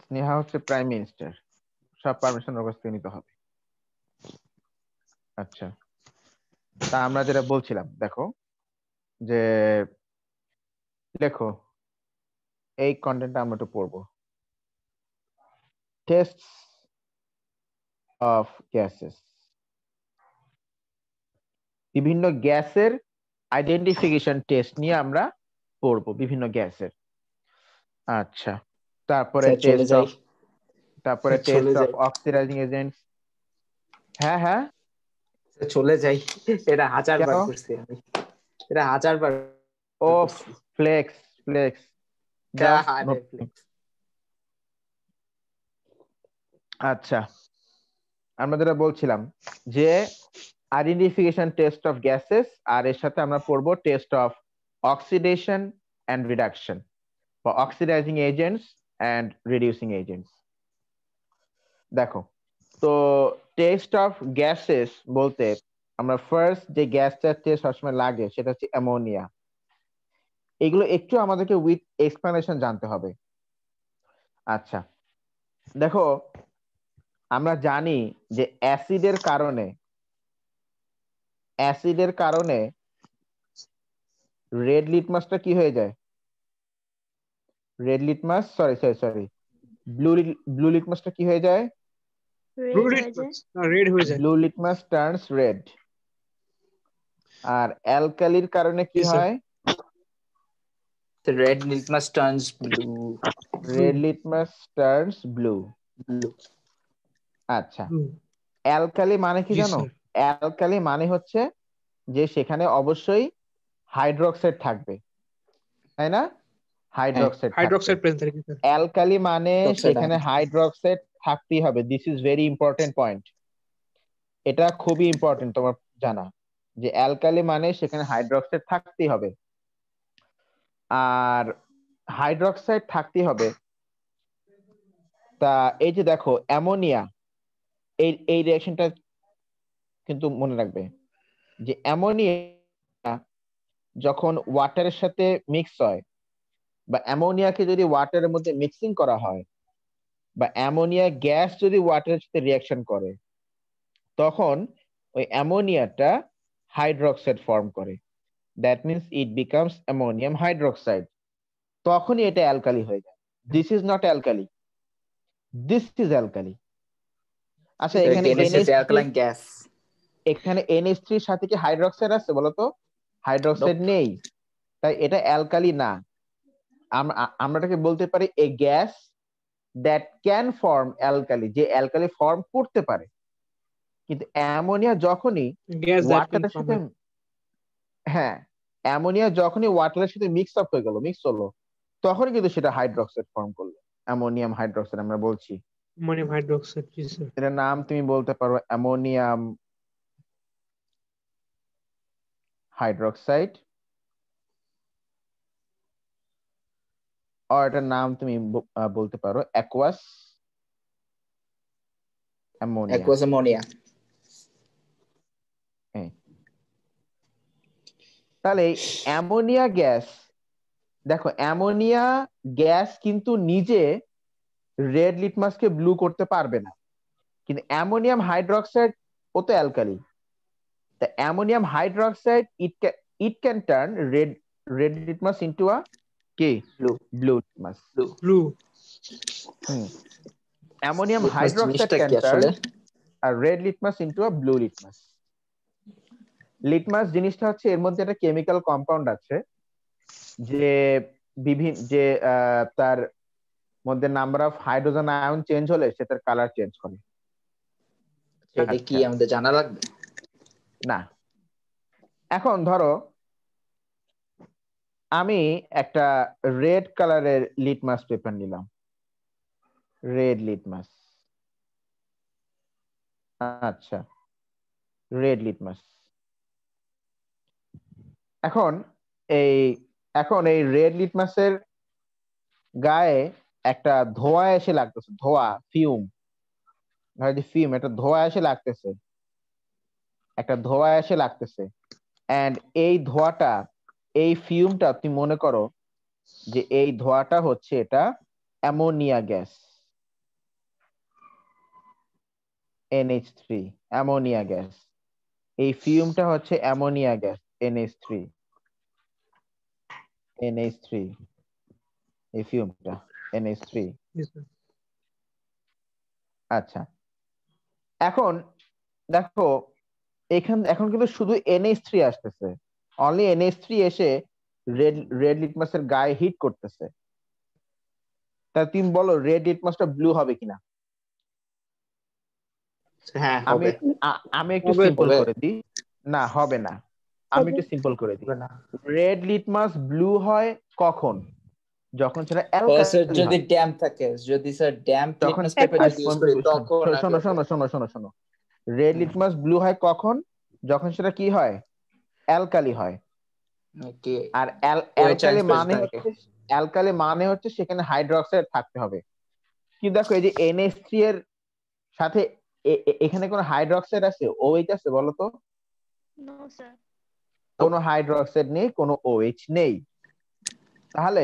স্নেহা হচ্ছে prime minister, সব permission ওর কাছ থেকে নিতে হবে। আচ্ছা, তা আমরা যেটা বলছিলাম, দেখো যে দেখো এই কন্টেন্টটা আমরা একটু পড়বো। টেস্ট অফ গ্যাসেস, বিভিন্ন গ্যাসের আইডেন্টিফিকেশন টেস্ট নিয়ে আমরা পড়বো, বিভিন্ন গ্যাসের। আচ্ছা, তারপরে চলে যাই, চলে টেস্ট অফ যাই, অক্সিডাইজিং এজেন্টস। হ্যাঁ হ্যাঁ, চলে যাই। এটা কেন? 1000 বার করছি আমি, এটা 1000 বার ও করছি। ফ্লেক্স ফ্লেক্স, যাও আরে নোট। flex। আচ্ছা, আমরা যেটা বলছিলাম যে আইডেন্টিফিকেশন টেস্ট অফ গ্যাসেস, আর এর সাথে আমরা পড়বো test of oxidation and reduction বা oxidising agents and reducing agents. দেখো, তো টেস্ট অফ গ্যাসেস বলতে আমরা ফার্স্ট যে গ্যাসটা টেস্ট সবসময় লাগে সেটা হচ্ছে অ্যামোনিয়া। এগুলো একটু আমাদেরকে উইথ এক্সপ্লেনেশন জানতে হবে। আচ্ছা, দেখো আমরা জানি যে অ্যাসিডের কারণে রেড লিটমাসটা কি হয়ে যায়? রেড লিটমাস, সরি, ব্লু লিটমাসটা কি হয়ে যায়? রেড হয়ে যায়। রেড হয়ে যায়। Blue litmus turns red. আর অ্যালকালির কারণে কি Yes, sir. হয়? Red litmus turns blue. Red litmus turns blue. Blue. আচ্ছা, অ্যালকালি মানে কি জি জানো? স্যার। অ্যালকালি মানে হচ্ছে যে সেখানে অবশ্যই হাইড্রোক্সাইড থাকবে, তাই না? হাইড্রোক্সাইড থাকবে। হাইড্রোক্সাইড প্রেজেন্ট থাকে স্যার। অ্যালকালি মানে Hydroxide সেখানে ion। হাইড্রোক্সাইড থাকতেই হবে। This is very important point. এটা খুবই ইম্পর্টেন্ট তোমার জানা, যে অ্যালকালি মানে সেখানে হাইড্রোক্সাইড থাকতেই হবে। আর হাইড্রোক্সাইড থাকতেই হবে। তা এই যে দেখো অ্যামোনিয়া, এই রিঅ্যাকশনটা কিন্তু মনে রাখবে যে অ্যামোনিয়া যখন ওয়াটারের সাথে মিক্স হয়, বা অ্যামোনিয়াকে যদি ওয়াটারের মধ্যে মিক্সিং করা হয়, বা অ্যামোনিয়া গ্যাস যদি ওয়াটারের সাথে রিঅ্যাকশন করে, তখন ওই অ্যামোনিয়াটা হাইড্রোক্সাইড ফর্ম করে। That means it becomes ammonium hydroxide. তখনই এটা অ্যালকালি হয়ে যায়। This is not alkali, this is alkali. আচ্ছা, এখানে অ্যালকালাইন গ্যাস। এখানে NH3 এর সাথে কি হাইড্রোক্সাইড আছে বলতো? হাইড্রোক্সাইড নেই, তাই এটা অ্যালকালি না। আমরা এটাকে বলতে পারি a gas that can form alkali, যে অ্যালকালি ফর্ম করতে পারে। কিন্তু অ্যামোনিয়া যখনই গ্যাস দ্যাট ক্যান ওয়াটারের ফর্ম। সাথে, হ্যাঁ, অ্যামোনিয়া যখনই ওয়াটারের সাথে মিক্স হলো, তখনই কিন্তু সেটা হাইড্রোক্সাইড ফর্ম করলো, অ্যামোনিয়াম হাইড্রোক্সাইড আমরা বলছি। Ammonium hydroxide. জি স্যার। এটার নাম তুমি বলতে পারো অ্যামোনিয়াম হাইড্রোক্সাইড, আর এটার নাম তুমি বলতে পারো অ্যাকুয়াস অ্যামোনিয়া। Aqueous ammonia. তাহলে অ্যামোনিয়া গ্যাস, দেখো অ্যামোনিয়া গ্যাস কিন্তু নিজে রেড লিটমাসকে ব্লু করতে পারবে না, কিন্তু অ্যামোনিয়াম হাইড্রোক্সাইড ও তো alkali. The ammonium hydroxide, it can turn red litmus into a blue litmus. Blue. Ammonium litmus hydroxide জিনিসটা can কি turn আসলে? a red litmus into a blue litmus. Litmus জিনিসটা হচ্ছে, এর মধ্যে একটা কেমিক্যাল কম্পাউন্ড আছে যে তার মধ্যে number of hydrogen ion change হলে সেটার কালার চেঞ্জ করে। এটা কি আমাদের জানা লাগবে? না। এখন ধরো আমি একটা রেড কালারের লিটমাস পেপার নিলাম, রেড লিটমাস। আচ্ছা, রেড লিটমাস। এখন এই রেড লিটমাসের গায়ে একটা ধোঁয়া এসে লাগতেছে, ধোঁয়া, ফিউম, একটা ধোঁয়া এসে লাগতেছে, এন্ড এই ধোঁয়াটা, এই ফিউমটা তুমি মনে করো যে এই ধোঁয়াটা হচ্ছে এটা ammonia gas, NH3 ammonia gas. এই ফিউমটা হচ্ছে অ্যামোনিয়া গ্যাস NH3, এই ফিউমটা NH3। জি স্যার। আচ্ছা, এখন দেখো এখন কিন্তু শুধু NH3 আসতেছে, অনলি NH3 এসে রেড লিটমাসের গায়ে হিট করতেছে। তা তুমি বলো রেড লিটমাসটা ব্লু হবে কিনা? হ্যাঁ আমি হবে। আমি একটু হবে। সিম্পল হবে। করে দিই। না, হবে না। আমি একটু সিম্পল করে দিই। হবে না। রেড লিটমাস ব্লু হয় কখন? যখন সেটা স্যার অ্যালকালি যদি হয়। ড্যাম্প থাকে, যদি স্যার ড্যাম্প তখন লিটমাস পেপার যদি ইউজ করি তখন শোনো শোনো শোনো শোনো শোনো, রেড লিটমাস ব্লু হয় কখন? যখন সেটা কি হয়? অ্যালকালি হয়। কি আর OH বেশি থাকে। অ্যালকালি মানে হচ্ছে সেখানে হাইড্রোক্সাইড থাকতে হবে। কিন্তু দেখো এই যে NH3 এর সাথে এখানে কোনো হাইড্রোক্সাইড আছে, OH আছে বলো তো? No sir. কোনো হাইড্রোক্সাইড নেই, কোনো OH নেই। তাহলে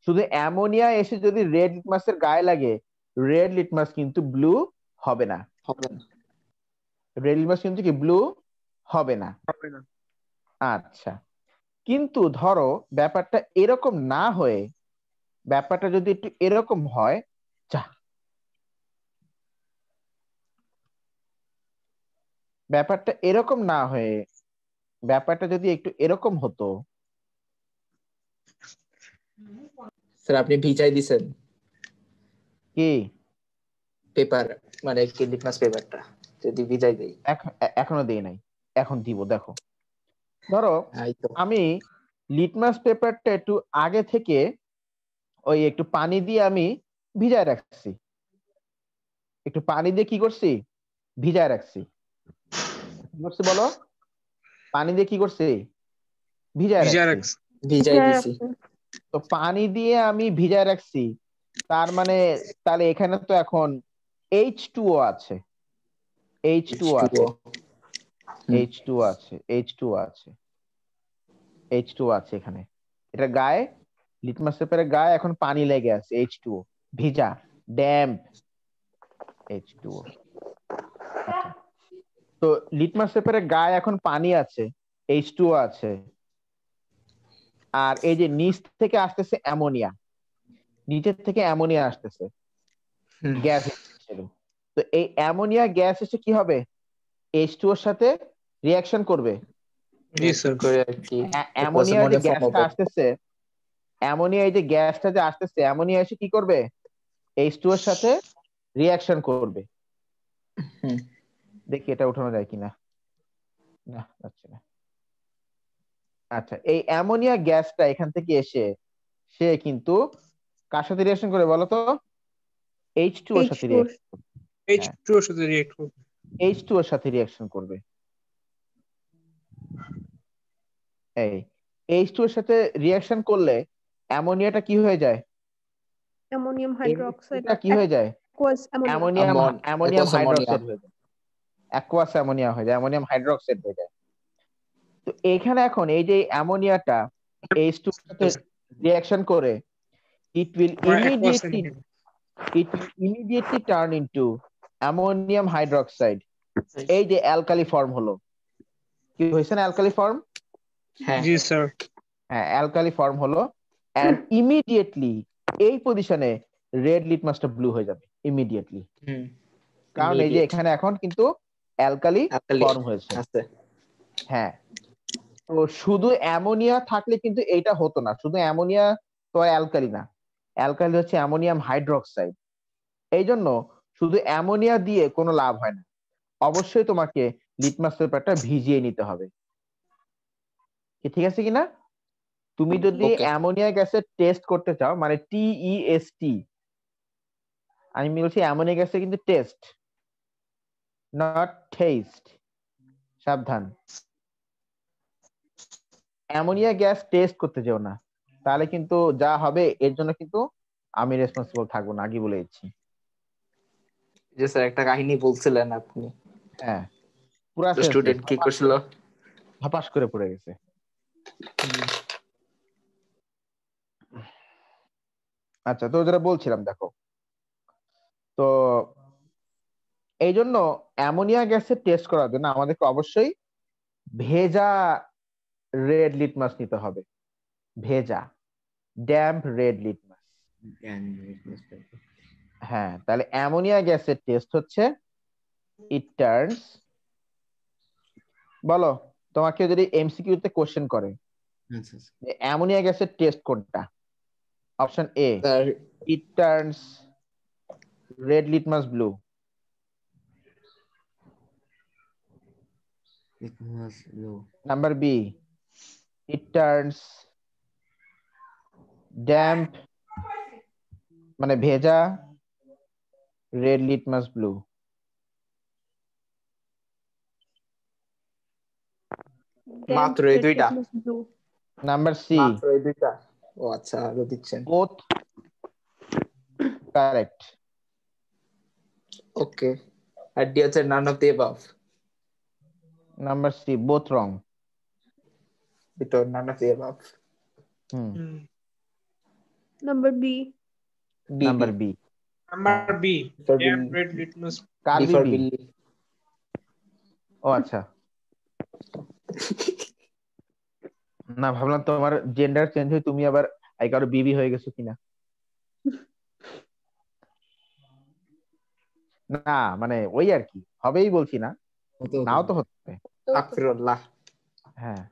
শুধু অ্যামোনিয়া এসে যদি রেড লিটমাসের গায়ে লাগে, রেড লিটমাস কিন্তু ব্লু হবে না। হবে না। রেড লিটমাস কিন্তু কি ব্লু হবে না। হবে না। আচ্ছা, কিন্তু ধরো ব্যাপারটা এরকম না হয়ে, ব্যাপারটা যদি একটু এরকম হয়, যা ব্যাপারটা এরকম না হয়ে, ব্যাপারটা যদি একটু এরকম হতো। স্যার আপনি ভিজাই দিছেন কি? পেপার, মানে কি লিটমাস পেপারটা যদি ভিজাই দেই। এখনো দেই নাই, এখন দিব। দেখো ধরো এই তো। আমি লিটমাস পেপারটা একটু আগে থেকে ওই একটু পানি দিয়ে আমি ভিজায় রাখছি। একটু পানি দিয়ে কি করছি? ভিজায় রাখছি। কি করছি বলো? পানি দিয়ে কি করছি? ভিজায় ভিজা রাখছি। রাখছে। ভিজাই দিছি। তো পানি দিয়ে আমি ভিজায় রাখছি, তার মানে তাহলে এখানে তো এখন H2O আছে, H2O আছে, হুম। H2O আছে, H2O আছে, H2O আছে এখানে। এটা গায়ে, লিটমাস পেপারের গায়ে এখন পানি লেগে আছে, H2O ভিজা, ড্যাম্প H2O। আচ্ছা, তো লিটমাস পেপারের গায়ে এখন পানি আছে, H2O আছে, আর এই যে নিচ থেকে আসতেছে অ্যামোনিয়া, নিচের থেকে অ্যামোনিয়া আসতেছে হুম। গ্যাস হিসেবে। তো এই অ্যামোনিয়া গ্যাস এসে কি হবে? H2O এর সাথে রিঅ্যাকশন করবে। জি স্যার। করে আর কি অ্যামোনিয়া যে মনে ফর্ম গ্যাসটা হবে। আসতেছে, অ্যামোনিয়া এই যে গ্যাসটা যে আসতেছে, অ্যামোনিয়া এসে কি করবে? H2O এর সাথে রিঅ্যাকশন করবে। হুম। দেখি এটা উঠানো যায় কিনা। না, যাচ্ছে না। আচ্ছা, এই অ্যামোনিয়া গ্যাসটা এখান থেকে এসে সে কিন্তু কার সাথে রিঅ্যাকশন করে বলো তো? H2O এর সাথে H2O রিঅ্যাকশন। হ্যাঁ, H2 এর সাথে রিয়েক্ট করবে। H2O এর সাথে রিঅ্যাকশন করবে। এই H2O এর সাথে রিঅ্যাকশন করলে অ্যামোনিয়াটা কি হয়ে যায়? অ্যামোনিয়াম হাইড্রোক্সাইড NH3টা কি হয়ে যায়? Aqueous ammonia. Ammonium aqueous ammonia. Hydroxide হয়ে যায়, অ্যাকুয়াস অ্যামোনিয়া হয়ে যায়, অ্যামোনিয়াম হাইড্রোক্সাইড হয়ে যায়। তো এখানে এখন এই যে অ্যামোনিয়াটা H2 এর সাথে রিঅ্যাকশন করে, it will aqueous immediately it will immediately turn into ammonium hydroxide. এই যে অ্যালকালি ফর্ম হলো, কি হয়েছে না অ্যালকালি ফর্ম? হ্যাঁ। জি স্যার। হ্যাঁ, অ্যালকালি ফর্ম হলো, এন্ড ইমিডিয়েটলি এই পজিশনে রেড লিটমাসটা ব্লু হয়ে যাবে ইমিডিয়েটলি। হুম। কারণ এই যে এখানে এখন কিন্তু অ্যালকালি অ্যালকালি ফর্ম হয়েছে। আছে। হ্যাঁ, তো শুধু অ্যামোনিয়া থাকলে কিন্তু এইটা হতো না। শুধু অ্যামোনিয়া তো অ্যালকালি না, অ্যালকালি হচ্ছে অ্যামোনিয়াম হাইড্রোক্সাইড। এই জন্য শুধু অ্যামোনিয়া দিয়ে কোনো লাভ হয় না, অবশ্যই তোমাকে লিটমাস পেপারটা ভিজিয়ে নিতে হবে। ঠিক আছে কিনা? তুমি যদি ওকে। অ্যামোনিয়া গ্যাসের টেস্ট করতে চাও, মানে TEST, আমি বলছি অ্যামোনিয়া গ্যাসের কিন্তু টেস্ট, নট টেস্ট, সাবধান। অ্যামোনিয়া গ্যাস টেস্ট করতে যেও না, তাহলে কিন্তু যা হবে এর জন্য কিন্তু আমি রেসপন্সিবল থাকবো না, আগে বলে দিচ্ছি। যে স্যার একটা কাহিনী বলছিলেন আপনি, হ্যাঁ, পুরা সেন্সলেস, স্টুডেন্ট কি করছিল। ধপাস করে পড়ে গেছে। আচ্ছা, তো যেটা বলছিলাম দেখো, তো এই জন্য অ্যামোনিয়া গ্যাসের টেস্ট করার জন্য আমাদেরকে অবশ্যই ভেজা রেড লিটমাস নিতে হবে। ভেজা ড্যাম্প রেড লিটমাস। হ্যাঁ, তাহলে অ্যামোনিয়া গ্যাসের টেস্ট হচ্ছে ইট টার্নস, বলো তোমাকে যদি এমসিকিউ তে কোশ্চেন করে আচ্ছা আচ্ছা। যে অ্যামোনিয়া গ্যাসের টেস্ট কোনটা, option A sir it turns red litmus blue, litmus blue, number B it turns damp মানে ভেজা রেড লিটমাস ব্লু, মাত্র এই দুইটা? নাম্বার সি মাত্র এই দুইটা? ও আচ্ছা, আরো দিচ্ছেন। both correct. ওকে, আর ডি হচ্ছে none of the above. Number C both wrong. এটা none of the above. Number B. Number B. Number B. For Damp Billy. red litmus. কার বি ফর বিবি? বিল্লি। ও আচ্ছা, না ভাবলাম তোমার জেন্ডার চেঞ্জ হয়ে তুমি আবার কারো বিবি হয়ে গেছো কিনা। না মানে ওই আর কি, হবেই বলছি না, নাও তো হতে পারে। আফরুল্লাহ। হ্যাঁ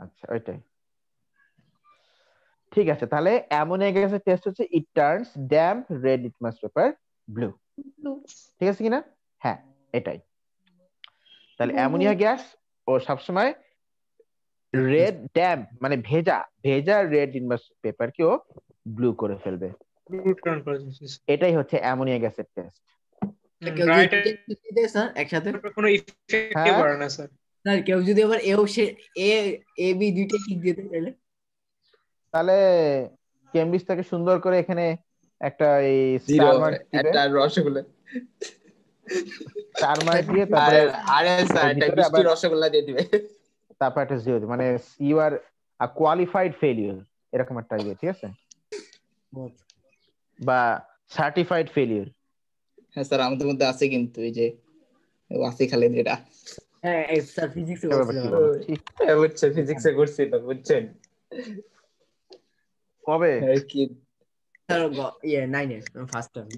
আচ্ছা, ওইটাই ঠিক আছে। তাহলে অ্যামোনিয়া গ্যাসের টেস্ট হচ্ছে ইট turns damp red litmus paper blue, Blue. ঠিক আছে কিনা? হ্যাঁ এটাই। তাহলে অ্যামোনিয়া গ্যাস ও সবসময় রেড ড্যাম্প মানে ভেজা ভেজা রেড লিটমাস পেপার কেও ব্লু করে ফেলবে, Blue turn করে দিচ্ছি। এটাই হচ্ছে অ্যামোনিয়া গ্যাসের টেস্ট। Right স্যার একসাথে কোনো ইফেক্টিভ হ্যাঁ? করে না স্যার। স্যার কেউ যদি আবার এও সে এ বি দুইটা ঠিক দিয়ে দেয় তাহলে তাহলে কেমব্রিজ থেকে সুন্দর করে এখানে একটা এই জিরো স্টার মার্ক দিবে, একটা রসগোল্লা। স্টার মার্ক দিয়ে তারপরে আরে স্যার এটা ভিতরে মিষ্টি আবার রসগোল্লা দিয়ে দিবে। তারপর একটা জিরো মানে you are a qualified failure এরকম একটা ইয়ে, ঠিক আছে, বা সার্টিফাইড ফেলিওর। হ্যাঁ স্যার, আমাদের মধ্যে আছে কিন্তু এই যে ওয়াসি খালেদ, এটা হ্যাঁ স্যার ফিজিক্সে বুঝছেন, ফিজিক্সে করছি তো, বুঝছেন কবে? আর কি। স্যার ইয়ে 9 এর ফার্স্ট টার্ম।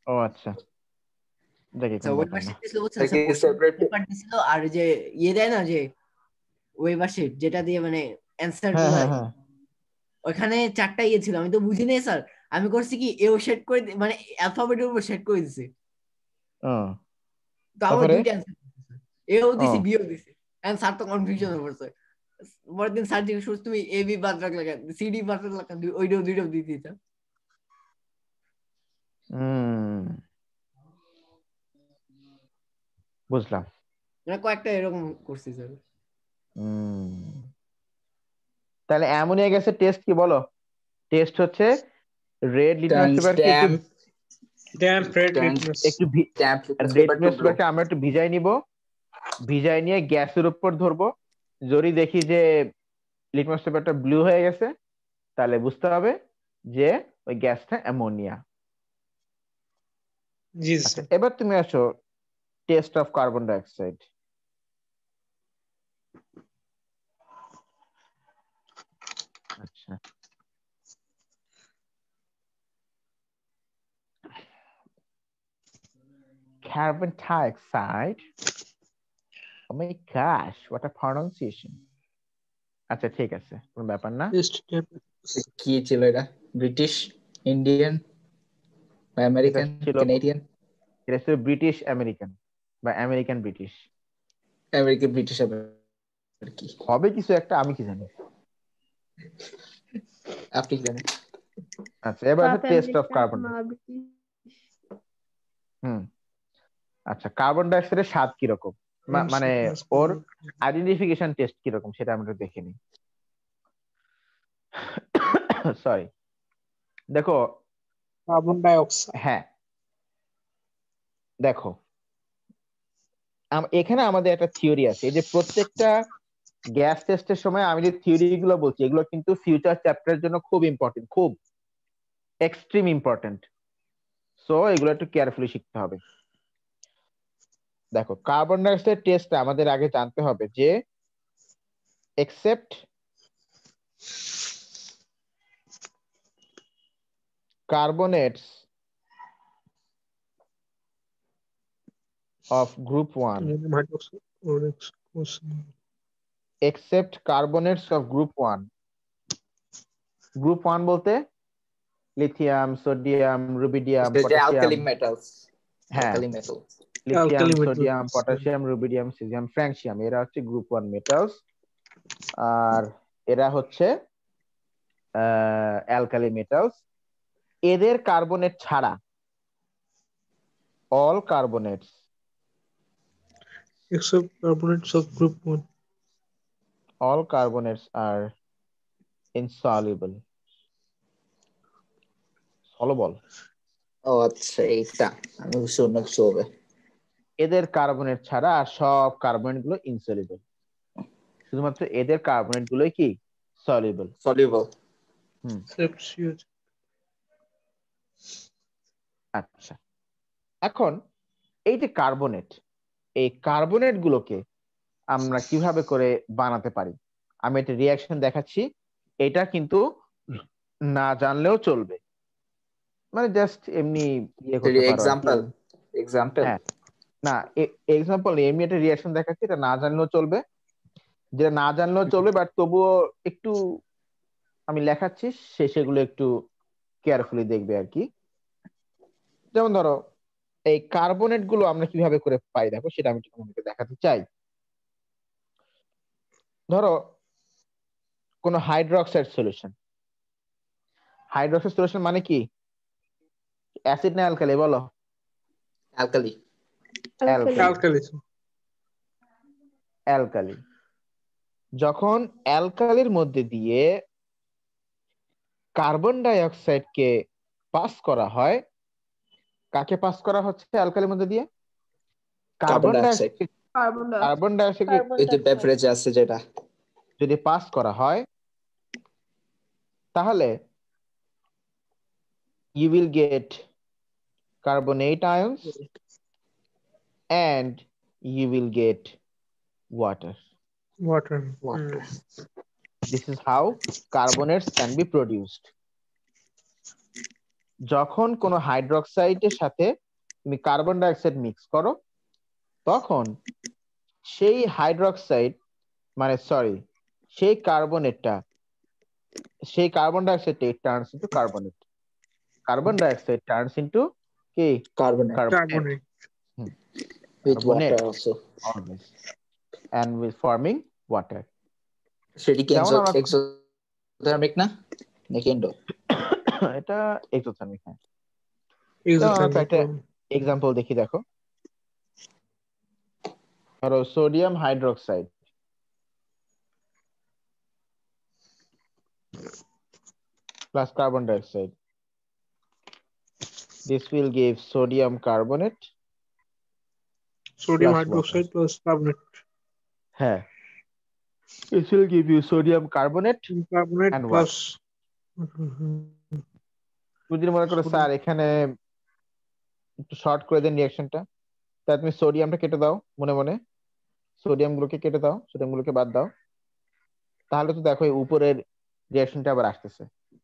ও আচ্ছা, দেখি স্যার কোন ওই ব্যাপার মাসে না। ছিল বুঝছেন স্যার, পেপার দিছিল আর যে ইয়ে দেয় না যে ওয়েবার শিট যেটা দিয়ে মানে অ্যানসার হ্যাঁ গুলো হ্যাঁ হ্যাঁ, ওখানে 4টা ইয়ে ছিল, আমি তো বুঝি নাই স্যার। আমি করছি কি এও সেট করে মানে অ্যালফাবেটের উপর সেট করে দিছি, ও তো আমার তারপরে দুইটা অ্যানসার এও দিছি ও বিও দিছি, এন্ড স্যার তো কনফিউশন হয়ে পড়ছে। পরের দিন স্যার জিজ্ঞেস করছে তুমি এ বি বাদ রাখলা কেন, সিডি বাদ রাখলা কেন, ওইটাও দুইটাও দিয়ে দিতাম। বুঝলাম। মানে কয়েকটা এরকম করছি স্যার। তাহলে অ্যামোনিয়া গ্যাসের টেস্ট কি বলো? টেস্ট হচ্ছে রেড লিটমাস পেপারকে একটু Damp red litmus. একটু red paper to litmus blue. পেপারকে আমরা একটু ভিজাই নিব, ভিজাই নিয়ে গ্যাসের উপর ধরবো, যদি দেখি যে লিটমাস পেপারটা ব্লু হয়ে গেছে তাহলে বুঝতে হবে যে ওই গ্যাসটা অ্যামোনিয়া। জি আচ্ছা, স্যার। এবার তুমি আসো টেস্ট অফ কার্বন ডাইঅক্সাইড। আচ্ছা, carbon dioxide. Oh my gosh, what a pronunciation. আচ্ছা ঠিক আছে, কোনো ব্যাপার না। কি ছিল এটা? ব্রিটিশ, ইন্ডিয়ান বা আমেরিকান, কানাডিয়ান? এটা ছিল ব্রিটিশ আমেরিকান বা আমেরিকান ব্রিটিশ, আমেরিকান ব্রিটিশ হবে কি? হবে কিছু একটা, আমি কি জানি। আপনি কি জানেন? আচ্ছা, এবার South test of American, carbon. British. আচ্ছা, কার্বন ডাইঅক্সাইডের স্বাদ কিরকম, মানে ওর আইডেন্টিফিকেশন টেস্ট কিরকম সেটা আমরা দেখে নিই। সরি, দেখো কার্বন ডাইঅক্সাইড। হ্যাঁ দেখো, এখানে আমাদের একটা থিওরি আছে, এই যে প্রত্যেকটা গ্যাস টেস্টের সময় আমি যে থিওরি গুলো বলছি এগুলো কিন্তু ফিউচার চ্যাপ্টারের জন্য খুব ইম্পর্টেন্ট, খুব এক্সট্রিম ইম্পর্টেন্ট, সো এগুলো একটু কেয়ারফুলি শিখতে হবে। দেখো কার্বন ডাইঅক্সাইড টেস্টে আমাদের আগে জানতে হবে যে except carbonates of group 1 Ammonium hydroxide or except carbonates of group 1 group 1 বলতে লিথিয়াম, সোডিয়াম, রুবিডিয়াম, যে পটাশিয়াম। alkali metals, হ্যাঁ, alkali metals, lithium, alkali sodium, metals. Potassium, rubidium, caesium, francium, এরা হচ্ছে গ্রুপ 1 মেটালস। আর এরা হচ্ছে অ্যালকালি মেটালস। এদের carbonate ছাড়া all carbonates Except carbonates of group 1. all carbonates are insoluble soluble ও আচ্ছা এইটা আমি শূন্য কিছু হবে। এদের কার্বনেট ছাড়া আর সব কার্বনেট গুলো ইনসলিবল, শুধুমাত্র এদের কার্বনেট গুলোই কি সলিবল। soluble, Except CH. আচ্ছা, এখন এই যে কার্বনেট, এই কার্বনেট গুলোকে আমরা কিভাবে করে বানাতে পারি, আমি একটা রিয়াকশন দেখাচ্ছি, এটা কিন্তু না জানলেও চলবে, মানে জাস্ট এমনি ইয়ে করতে পারো আর কি। এক্সাম্পল হ্যাঁ, না এক্সাম্পল এমনি একটা রিয়াকশন দেখাচ্ছি, এটা না জানলেও চলবে, যেটা না জানলেও চলবে, বাট তবুও একটু আমি লেখাচ্ছি, সেগুলো একটু কেয়ারফুলি দেখবে আর কি। যেমন ধরো এই কার্বনেট গুলো আমরা কিভাবে করে পাই, দেখো সেটা আমি তোমাদেরকে দেখাতে চাই। ধরো কোন হাইড্রোক্সাইড সলিউশন, হাইড্রোক্সাইড সলিউশন মানে কি, অ্যাসিড না অ্যালকালি বলো? alkali, alkali. Alkali. অ্যালকালি, যখন অ্যালকালির মধ্যে দিয়ে কার্বন ডাই অক্সাইডকে পাস করা হয়, কাকে পাস করা হচ্ছে অ্যালকালির মধ্যে দিয়ে? Carbon carbon die dioxide, carbon die oxide এই যে বেভারেজ আছে যেটা, যদি পাস করা হয় তাহলে you will get carbonate ions and you will get water. Water. water, This is how carbonates can be produced. যখন কোনো হাইড্রোক্সাইডের সাথে তুমি কার্বন ডাই অক্সাইড মিক্স করো, তখন সেই হাইড্রোক্সাইড মানে সরি সেই কার্বনেটটা, সেই carbon die oxide turns into carbonate, carbon die oxide turns into কি carbonate carbonate, with carbonate water also, always, and with forming water. সেটি কি যেমন আমরা exothermic না নাকি এন্ডো? এটা এক্সোথার্মিক। হ্যাঁ, যেমন আমরা একটা এক্সাম্পল দেখি, দেখো ধরো sodium hydroxide plus carbon dioxide, this will give sodium carbonate Sodium plus hydroxide water. plus carbonate. হ্যাঁ, it will give you sodium carbonate Carbonate and plus. তুমি যদি মনে করো স্যার এখানে একটু শর্ট করে দেন রিঅ্যাকশনটা, তাহলে তুমি সোডিয়ামটা কেটে দাও, মনে মনে সোডিয়াম গুলোকে কেটে দাও, সোডিয়াম গুলোকে বাদ দাও, তাহলে তো দেখো এই উপরের রিঅ্যাকশনটা আবার আসতেছে,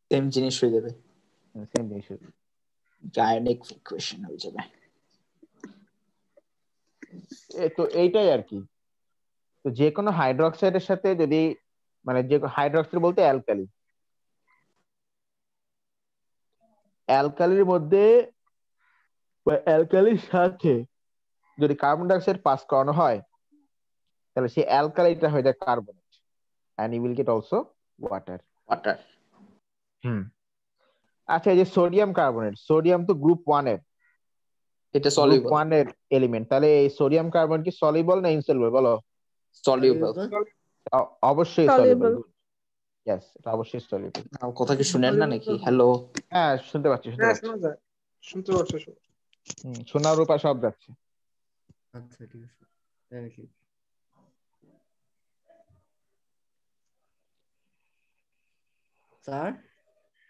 সেম জিনিস হয়ে যাবে, সেম জিনিস। আয়নিক ইকুয়েশন হয়ে যাবে। তো এইটাই আর কি। তো যে কোনো হাইড্রোক্সাইডের সাথে যদি মানে যে হাইড্রোক্সাইড বলতে অ্যালকালি, অ্যালকালির মধ্যে অ্যালকালির সাথে যদি কার্বন ডাইঅক্সাইড পাস করানো হয়, তাহলে সেই অ্যালকালিটা হয়ে যায় carbonate, and you will get also water. Water, আচ্ছা, এই যে সোডিয়াম কার্বনেট, সোডিয়াম তো গ্রুপ 1 এর, এটা গ্রুপ সলিউবল, 1 এর এলিমেন্ট, তাহলে এই সোডিয়াম কার্বন কি সলিবল না ইনসলিবল বলো? সলিউবল, অবশ্যই সলিবল। ইয়েস, এটা অবশ্যই সলিবল। কথা কি শুনেন না নাকি? হ্যালো, হ্যাঁ শুনতে পাচ্ছি, শুনতে হ্যাঁ, পাচ্ছি, শোনা যায়, শুনতে পাচ্ছি। শোনার রূপা সব যাচ্ছে। আচ্ছা ঠিক আছে, থ্যাংক ইউ স্যার।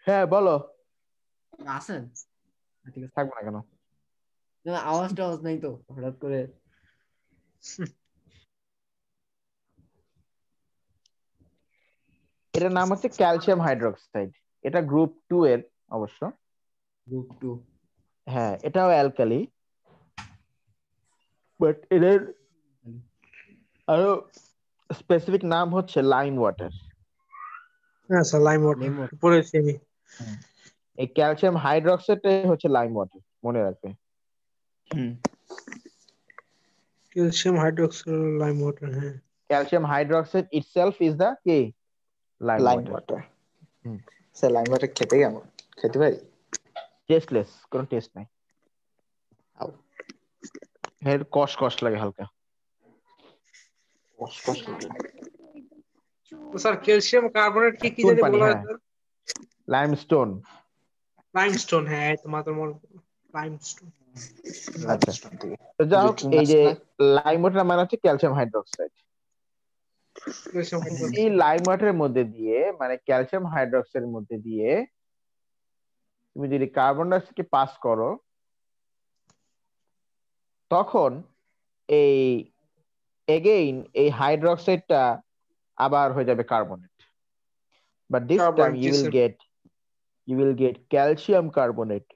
হ্যাঁ বলো। আছেন? ঠিক আছে, থাকবো না কেন? না, আওয়াজ নাই তো হঠাৎ করে। এটার নাম হচ্ছে ক্যালসিয়াম হাইড্রোক্সাইড। এটা গ্রুপ 2 এর অবশ্য। গ্রুপ 2। হ্যাঁ, এটাও অ্যালকালি, বাট এদের আরো স্পেসিফিক নাম হচ্ছে লাইম ওয়াটার। হ্যাঁ স্যার, লাইম ওয়াটার লেমন। পড়েছি আমি। এই ক্যালসিয়াম হাইড্রোক্সাইডটাই হচ্ছে লাইম ওয়াটার, মনে রাখবে। Calcium hydroxide, lime water. হ্যাঁ, calcium hydroxide itself is the কি lime lime water. Water. Sir lime water খেতে কেমন? খেতে পারি? টেস্টলেস, কোনো টেস্ট নাই। আউ, এর কষ কষ লাগে হালকা। কষ্ট লাগে। তো স্যার ক্যালসিয়াম কার্বনেট কি কি চুন জানি পানি, বলা হয় হ্যাঁ। স্যার? লাইমস্টোন। লাইমস্টোন, হ্যাঁ এই তো মাত্র লাইমস্টোন। আচ্ছা, লাইমস্টোন থেকে তো যাই হোক, চুন এই আসে যে না? লাইম ওয়াটার মানে হচ্ছে ক্যালসিয়াম হাইড্রোক্সাইড। ক্যালসিয়াম এই হাইড্রোক্সাইড। লাইম ওয়াটারের মধ্যে দিয়ে, মানে ক্যালসিয়াম হাইড্রোক্সাইডের মধ্যে দিয়ে তুমি যদি কার্বন ডাইঅক্সাইডকে পাস করো, তখন এই এগেইন এই হাইড্রোক্সাইডটা আবার হয়ে যাবে carbonate, but this time carbonate, G sir. you will get calcium carbonate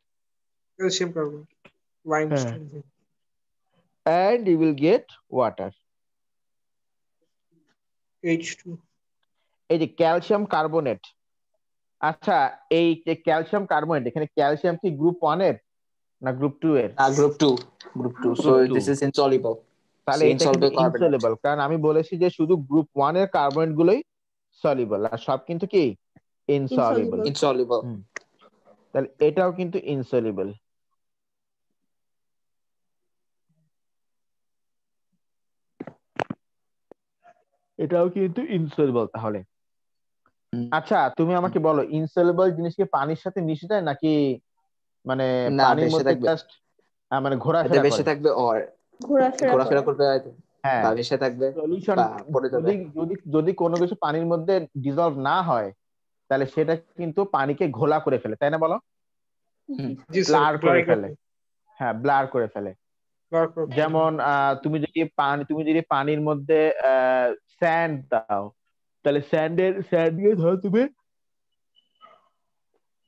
calcium carbonate, limestone. and you will get water. H2। এই যে ক্যালসিয়াম কার্বনেট, আচ্ছা, এই যে ক্যালসিয়াম কার্বনেট, এখানে ক্যালসিয়াম কি গ্রুপ 1 এর না গ্রুপ 2 এর? Group 2। Group 2, so Group 2। This is insoluble. তাহলে এটা কিন্তু ইনসলভেবল কার্বনেট। ইনসলিবল, কারণ আমি বলেছি যে শুধু গ্রুপ 1 এর কার্বনেট গুলোই সলিবল, আর সব কিন্তু কি ইনসলিবল। Insoluble. ইনসলিবল। তাহলে এটাও কিন্তু ইনসলিবল। এটাও কিন্তু ইনসলিবল তাহলে। আচ্ছা, তুমি আমাকে বলো, ইনসলিবল জিনিস কি পানির সাথে মিশে যায় নাকি মানে না, পানির ভেসে মধ্যে থাকবে। জাস্ট মানে এতে ঘোরাফেরা ভেসে করে? থাকবে, আর ঘোরাফেরা ঘোরাফেরা করে। করবে হয়তো, হ্যাঁ, বা ভেসে থাকবে, সলিউশন বা পড়ে যাবে। যদি যদি যদি কোনো কিছু পানির মধ্যে ডিজলভ না হয়, তাহলে সেটা কিন্তু পানিকে ঘোলা করে ফেলে, তাই না বলো? জি স্যার, ব্লার করে ব্লারি ফেলে। হ্যাঁ, ব্লার করে ফেলে। যেমন তুমি যদি পানির মধ্যে স্যান্ড দাও, তাহলে স্যান্ড দিয়ে ধরো তুমি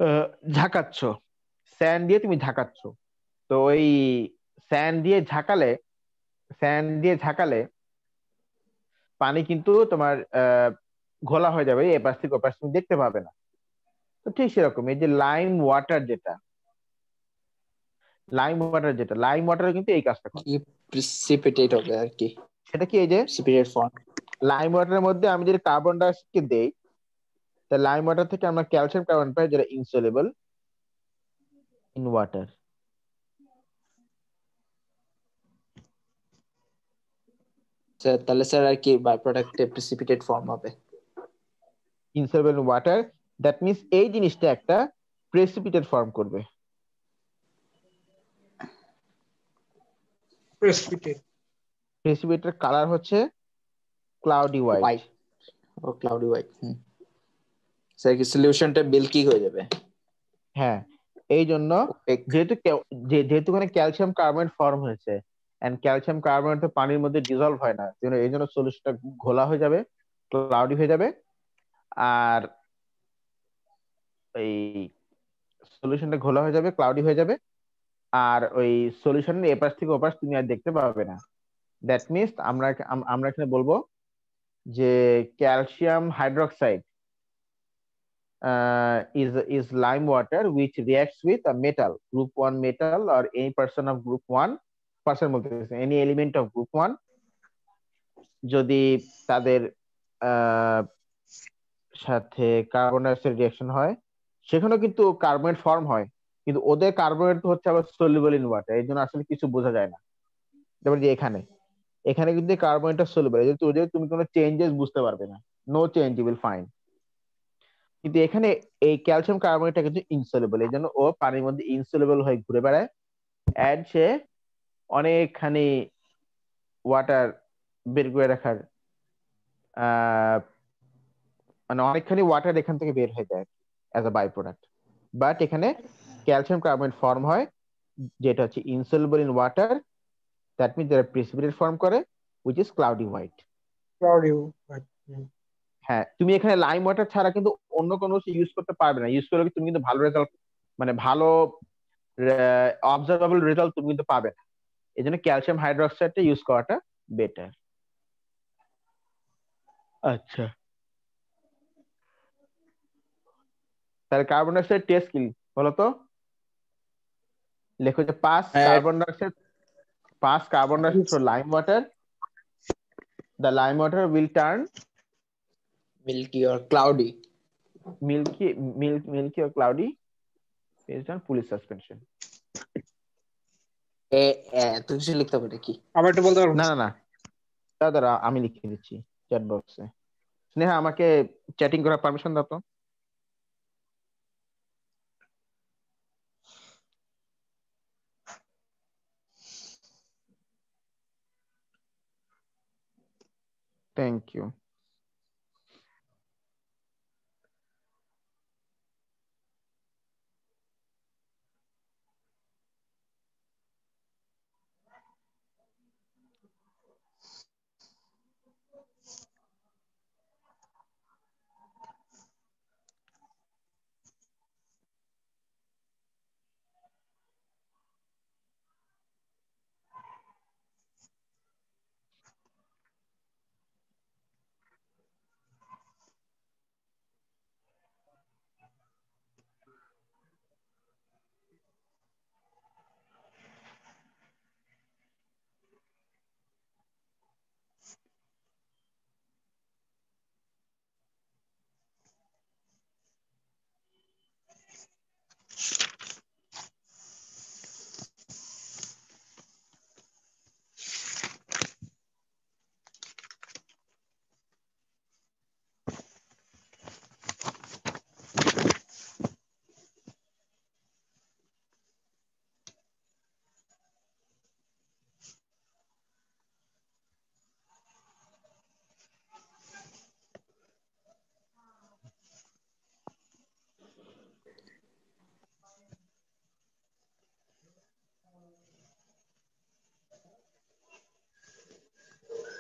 আহ, ঝাঁকাচ্ছ, স্যান্ড দিয়ে তুমি ঝাঁকাচ্ছ। তো ওই স্যান্ড দিয়ে ঝাঁকালে স্যান্ড দিয়ে ঝাঁকালে পানি কিন্তু তোমার ঘোলা হয়ে যাবে, এপাশ থেকে ওপাশ তুমি দেখতে পাবে না। তো ঠিক সেরকম এই যে লাইম ওয়াটার কিন্তু এই কাজটা করে। কি প্রিসিপিটেট হবে আর কি, সেটা কি, এই যে প্রিসিপিটেট ফর্ম। লাইম ওয়াটারের মধ্যে আমি যদি কার্বন ডাইঅক্সাইডকে দেই, তা লাইম ওয়াটার থেকে আমরা ক্যালসিয়াম কার্বন পাই, যেটা ইনসলিবল ইন ওয়াটার। তাহলে স্যার আর কি বাই প্রোডাক্টে প্রিসিপিটেট ফর্ম হবে। Insoluble in water, that means এই জিনিসটা একটা প্রেসিপিটেট ফর্ম করবে। প্রেসিপিটেটের কালার হচ্ছে ক্লাউডি হোয়াইট। হোয়াইট, ও ক্লাউডি হোয়াইট। স্যার কি সলিউশনটা মিল্কি হয়ে যাবে? হ্যাঁ, এই জন্য Opaque। যেহেতু এখানে ক্যালসিয়াম কার্বনেট ফর্ম হয়েছে, এন্ড ক্যালসিয়াম কার্বনেট তো পানির মধ্যে ডিজলভ হয় না, এই জন্য সলিউশনটা ঘোলা হয়ে যাবে, ক্লাউডি হয়ে যাবে। আর এই সলিউশনটা ঘোলা হয়ে যাবে, ক্লাউডি হয়ে যাবে, আর ওই সলিউশনের এপাশ থেকে ওপাশ তুমি আর দেখতে পাবে না। দ্যাট মিনস আমরা এখানে বলবো যে calcium hydroxide is lime water which reacts with a metal, group 1 metal, or any person of group 1 person বলতেছে any element of group 1, যদি তাদের সাথে কার্বন ডাইঅক্সাইড রিঅ্যাকশন হয়, সেখানেও কিন্তু কার্বনেট ফর্ম হয়, কিন্তু ওদের কার্বনেট হচ্ছে আবার সলিউবল ইন ওয়াটার, এই জন্য আসলে কিছু বোঝা যায় না। যেমন যে এখানে কিন্তু কার্বনেটটা সলিউবল, এই জন্য তুমি কোনো চেঞ্জেস বুঝতে পারবে না, no change you will find. কিন্তু এখানে এই ক্যালসিয়াম কার্বনেটটা কিন্তু ইনসলিবল, এই জন্য ও পানির মধ্যে ইনসলিবল হয়ে ঘুরে বেড়ায়, অ্যান্ড সে অনেকখানি ওয়াটার বের করে রাখার মানে অনেকখানি ওয়াটার এখান থেকে বের হয়ে যায় as a by product. But এখানে ক্যালসিয়াম কার্বনেট ফর্ম হয়, যেটা হচ্ছে insoluble in water, that means যারা প্রেসিপিটেট ফর্ম করে, which is cloudy white. Cloudy. হ্যাঁ, তুমি এখানে লাইম ওয়াটার ছাড়া কিন্তু অন্য কোনো ইউজ করতে পারবে না। ইউজ করলে তুমি কিন্তু ভালো রেজাল্ট, মানে ভালো অবজারভেবল রেজাল্ট তুমি কিন্তু পাবে না। এই জন্য ক্যালসিয়াম হাইড্রোক্সাইডটা ইউজ করাটা বেটার। আচ্ছা, তাহলে কার্বন ডাইঅক্সাইড টেস্ট কি বলো তো? লেখো যে pass carbon dioxide through lime water, the lime water will turn milky or cloudy. milky or cloudy based on Pulley suspension. তুমি কিছু লিখতে পারবে কি? আবার একটু বলতে পারবো? না না না, দাদা আমি লিখে দিচ্ছি চ্যাট বক্সে। স্নেহা আমাকে চ্যাটিং করার পারমিশন দাও তো। Thank you.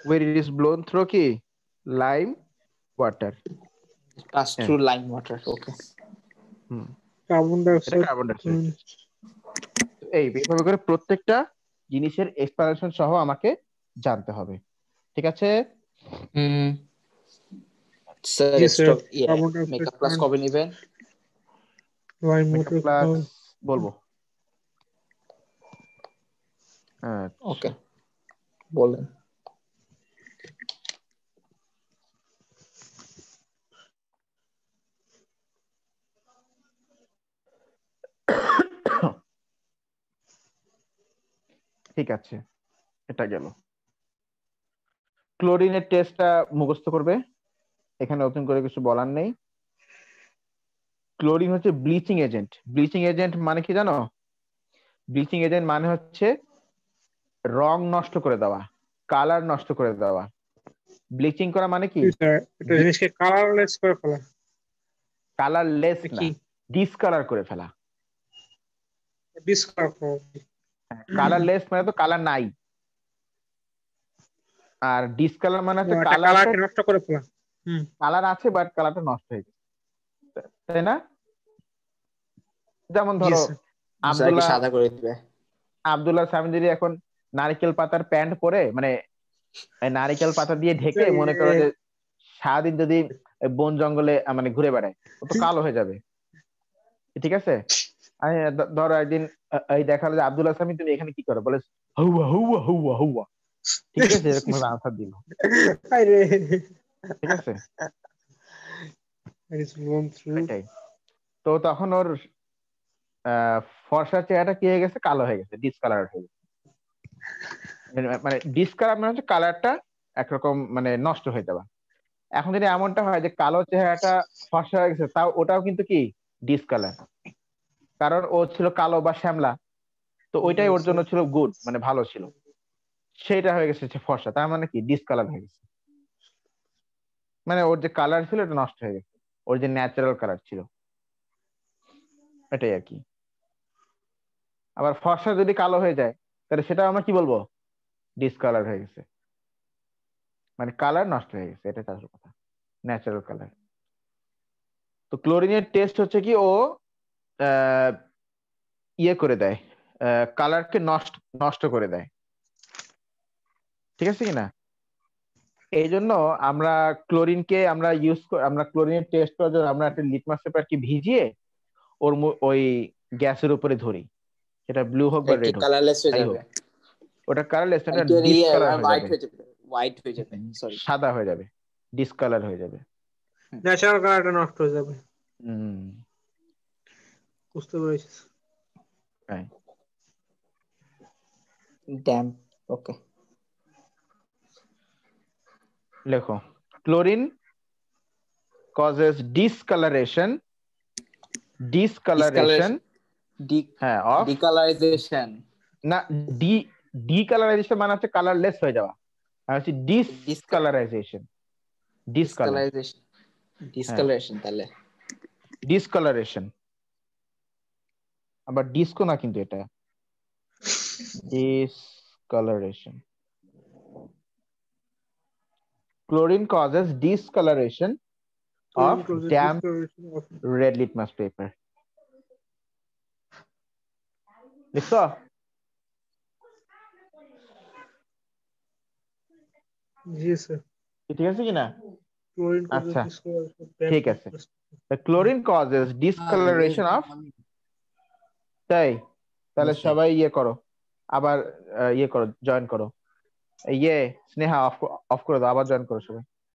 Where it is blown through কি lime water, pass through lime water. Okay, carbon এটা ডাইঅক্সাইড। Carbon dioxide. এইভাবে করে প্রত্যেকটা জিনিসের এক্সপ্লানেশন সহ আমাকে জানতে হবে, ঠিক আছে? Sir ji sir, stock carbon dioxide makeup class কবে নেবেন? Lime makeup water. ক্লাস বলবো। ওকে, বলেন। ঠিক আছে, এটা গেল। ক্লোরিনের টেস্টটা মুখস্থ করবে, এখানে নতুন করে কিছু বলার নেই। ক্লোরিন হচ্ছে ব্লিচিং এজেন্ট। ব্লিচিং এজেন্ট মানে কি জানো? ব্লিচিং এজেন্ট মানে হচ্ছে রং নষ্ট করে দেওয়া, কালার নষ্ট করে দেওয়া। ব্লিচিং করা মানে কি? স্যার একটা জিনিসকে কালারলেস করে ফেলা। কালারলেস না, কি ডিসকালার করে ফেলা। ডিসকালার করা? কালারলেস মানে তো কালার নাই, আর ডিসকালার মানে হচ্ছে একটা কালারটা, কালারকে নষ্ট করে ফেলা। কালার আছে বাট কালারটা নষ্ট হয়ে গেছে, তাই না? যেমন ধরো আব্দুল্লাহ সাদা করে দিবে। আব্দুল্লাহ সামিদি এখন নারকেল পাতার প্যান্ট পরে, মানে নারকেল পাতা দিয়ে ঢেকে, মনে করো যে সারাদিন যদি বন জঙ্গলে মানে ঘুরে বেড়ায়, ও তো কালো হয়ে যাবে, ঠিক আছে? ধরো একদিন এই দেখালো যে আব্দুল্লাহ সামি তুমি এখানে কি করো, বলে হৌয়া হৌয়া হৌয়া হৌয়া, ঠিক আছে? এরকম ভাবে আনসার দিল, ঠিক আছে? এটাই তো, তখন ওর ফর্সা চেহারাটা কি হয়ে গেছে, কালো হয়ে গেছে, ডিসকালার হয়ে গেছে। মানে ডিসকালার মানে হচ্ছে কালারটা একরকম মানে নষ্ট হয়ে যাওয়া। এখন যদি এমনটা হয় যে কালো চেহারাটা ফর্সা হয়ে গেছে, তাও ওটাও কিন্তু কি ডিসকালার, কারণ ও ছিল কালো বা শ্যামলা, তো ওইটাই ওর জন্য ছিল গুড, মানে ভালো ছিল। সেইটা হয়ে গেছে ফর্সা, তার মানে কি ডিসকালার হয়ে গেছে, মানে ওর যে কালার ছিল এটা নষ্ট হয়ে গেছে, ওর যে ন্যাচারাল কালার ছিল, এটাই আর কি। আবার ফর্সা যদি কালো হয়ে যায় তাহলে সেটা আমরা কি বলবো, ডিসকালার হয়ে গেছে, মানে কালার নষ্ট হয়ে গেছে, এটা তার কথা, ন্যাচারাল কালার। তো ক্লোরিনের টেস্ট হচ্ছে কি, ও ইয়ে করে দেয়, কালারকে নষ্ট করে দেয়, ঠিক আছে কিনা। এই জন্য আমরা ক্লোরিনকে আমরা ক্লোরিনের টেস্ট করার জন্য আমরা একটা লিটমাস পেপার কি ভিজিয়ে ওই গ্যাসের উপরে ধরি, সেটা ব্লু হোক বা রেড হোক, কালারলেস হয়ে যাই যাবে, হোক, ওটা কালারলেস, এটা ডিসকালার হয়ে হোয়াইট যাবে, হয়ে যাবে, হোয়াইট হয়ে যাবে, সরি, সাদা হয়ে যাবে, ডিসকালার হয়ে যাবে। ন্যাচারাল কালারটা নষ্ট হয়ে যাবে। হুম, বুঝতে পেরেছি। তাই। ড্যাম, ওকে। লেখো, ক্লোরিন causes discoloration হ্যাঁ অফ, ডিকালারাইজেশন, না ডিকালারাইজেশন মানে হচ্ছে কালারলেস হয়ে যাওয়া, আর হচ্ছে ডিসকালারাইজেশন, ডিসকালারেশন তাহলে ডিসকালারেশন, আবার ডিসকো না কিন্তু, এটা discoloration. Chlorine causes discoloration of damp red litmus paper. লিখছো? জি স্যার। ঠিক আছে কিনা? ক্লোরিন আচ্ছা, ঠিক আছে। The chlorine causes discoloration of, তাই তাহলে সবাই ইয়ে করো, আবার ইয়ে করো, জয়েন করো, স্নেহা অফ করে দাও, আবার জয়েন করো সবাই।